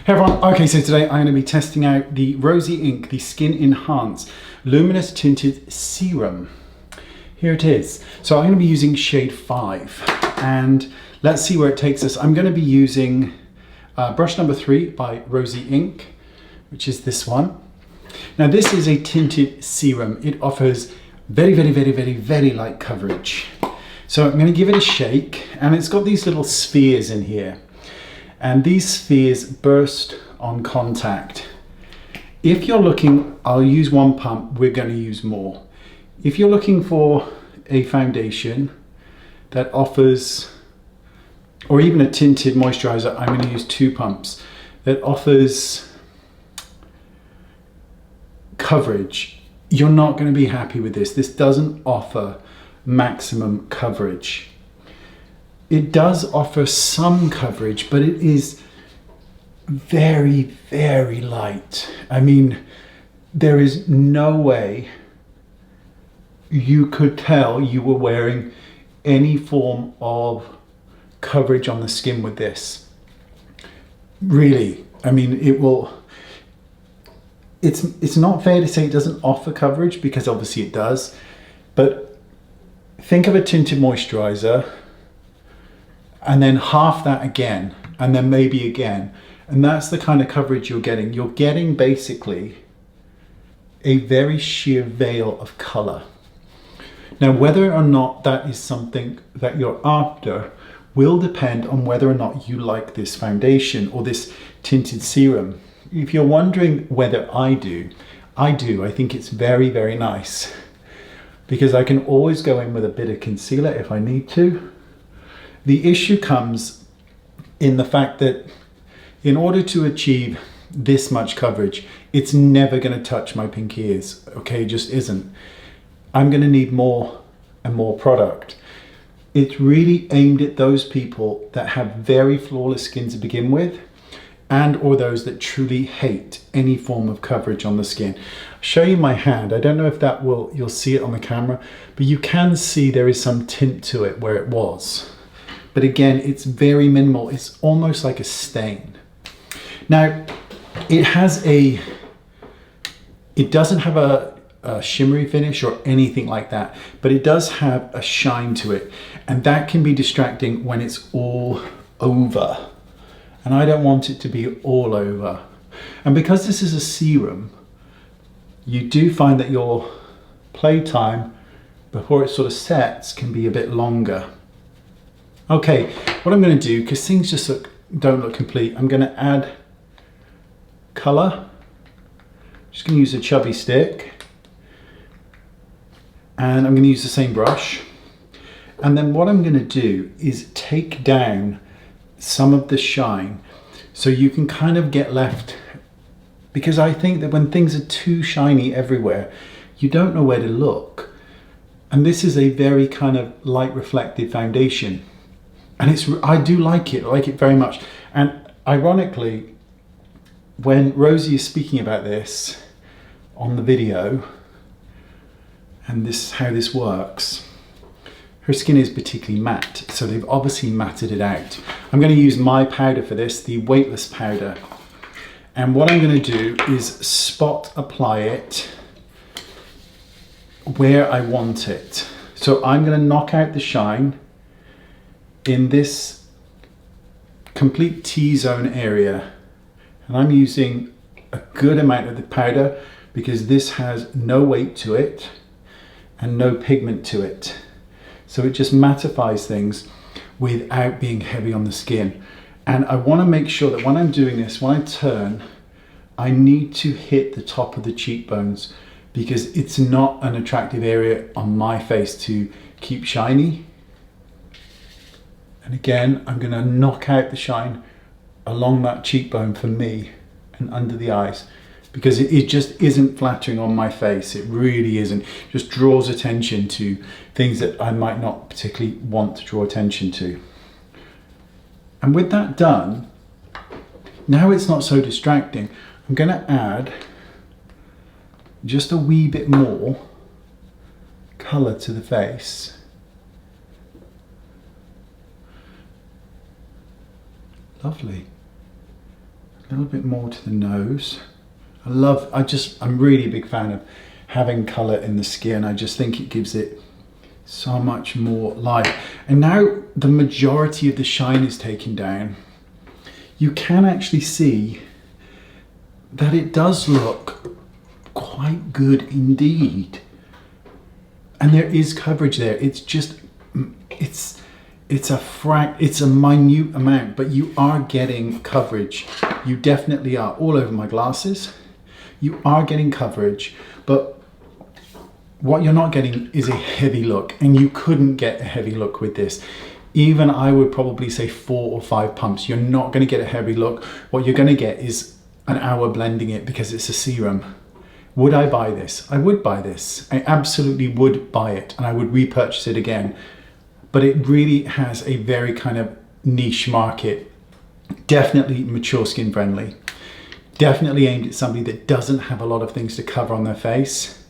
Hey everyone, okay, so today I'm going to be testing out the Rosy Ink, the Skin Enhance Luminous Tinted Serum. Here it is. So I'm going to be using shade 5 and let's see where it takes us. I'm going to be using brush number 3 by Rosy Ink, which is this one. Now this is a tinted serum. It offers very light coverage. So I'm going to give it a shake, and it's got these little spheres in here. And these spheres burst on contact. If you're looking, I'll use one pump, we're going to use more. If you're looking for a foundation that offers, or even a tinted moisturiser, I'm going to use 2 pumps that offers coverage. You're not going to be happy with this. This doesn't offer maximum coverage. It does offer some coverage, but it is very light. I mean, there is no way you could tell you were wearing any form of coverage on the skin with this. Really, I mean, it's not fair to say it doesn't offer coverage, because obviously it does, but think of a tinted moisturiser and then half that again, and then maybe again. And that's the kind of coverage you're getting. You're getting basically a very sheer veil of colour. Now, whether or not that is something that you're after will depend on whether or not you like this foundation or this tinted serum. If you're wondering whether I do. I think it's very nice, because I can always go in with a bit of concealer if I need to. The issue comes in the fact that in order to achieve this much coverage, it's never going to touch my pink ears. Okay, it just isn't. I'm going to need more and more product. It's really aimed at those people that have very flawless skin to begin with, and or those that truly hate any form of coverage on the skin. I'll show you my hand. I don't know if you'll see it on the camera, but you can see there is some tint to it where it was. But again, it's very minimal. It's almost like a stain. Now, it doesn't have a shimmery finish or anything like that, but it does have a shine to it. And that can be distracting when it's all over. And I don't want it to be all over. And because this is a serum, you do find that your playtime before it sort of sets can be a bit longer. Okay, what I'm going to do, because things just don't look complete, I'm going to add colour. Just going to use a chubby stick, and I'm going to use the same brush. And then what I'm going to do is take down some of the shine, so you can kind of get left, because I think that when things are too shiny everywhere, you don't know where to look. And this is a very kind of light reflective foundation. And I do like it. I like it very much. And ironically, when Rosy is speaking about this on the video, and this how this works, her skin is particularly matte, so they've obviously matted it out. I'm going to use my powder for this, the weightless powder. And what I'm going to do is spot apply it where I want it. So I'm going to knock out the shine in this complete T-zone area, and I'm using a good amount of the powder because this has no weight to it and no pigment to it, so it just mattifies things without being heavy on the skin. And I want to make sure that when I'm doing this, when I turn, I need to hit the top of the cheekbones, because it's not an attractive area on my face to keep shiny. And again, I'm going to knock out the shine along that cheekbone for me and under the eyes, because it just isn't flattering on my face. It really isn't. It just draws attention to things that I might not particularly want to draw attention to. And with that done, now it's not so distracting. I'm going to add just a wee bit more colour to the face. Lovely. A little bit more to the nose. I'm really a big fan of having colour in the skin. I just think it gives it so much more life. And now the majority of the shine is taken down. You can actually see that it does look quite good indeed. And there is coverage there. It's just, it's a minute amount, but you are getting coverage. You definitely are. All over my glasses, you are getting coverage, but what you're not getting is a heavy look, and you couldn't get a heavy look with this. Even I would probably say 4 or 5 pumps. You're not going to get a heavy look. What you're going to get is an hour blending it because it's a serum. Would I buy this? I would buy this. I absolutely would buy it, and I would repurchase it again. But it really has a very kind of niche market. Definitely mature skin friendly. Definitely aimed at somebody that doesn't have a lot of things to cover on their face.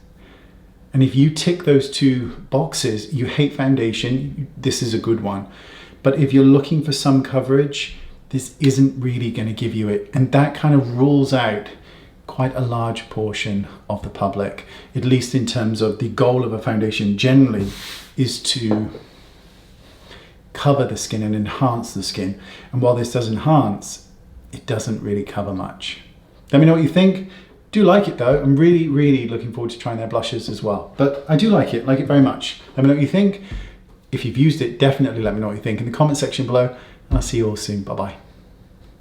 And if you tick those 2 boxes, you hate foundation, this is a good one. But if you're looking for some coverage, this isn't really going to give you it. And that kind of rules out quite a large portion of the public, at least in terms of the goal of a foundation generally is to cover the skin and enhance the skin. And while this does enhance, it doesn't really cover much. Let me know what you think. Do like it though. I'm really, really looking forward to trying their blushes as well. But I do like it very much. Let me know what you think. If you've used it, definitely let me know what you think in the comment section below. And I'll see you all soon. Bye-bye.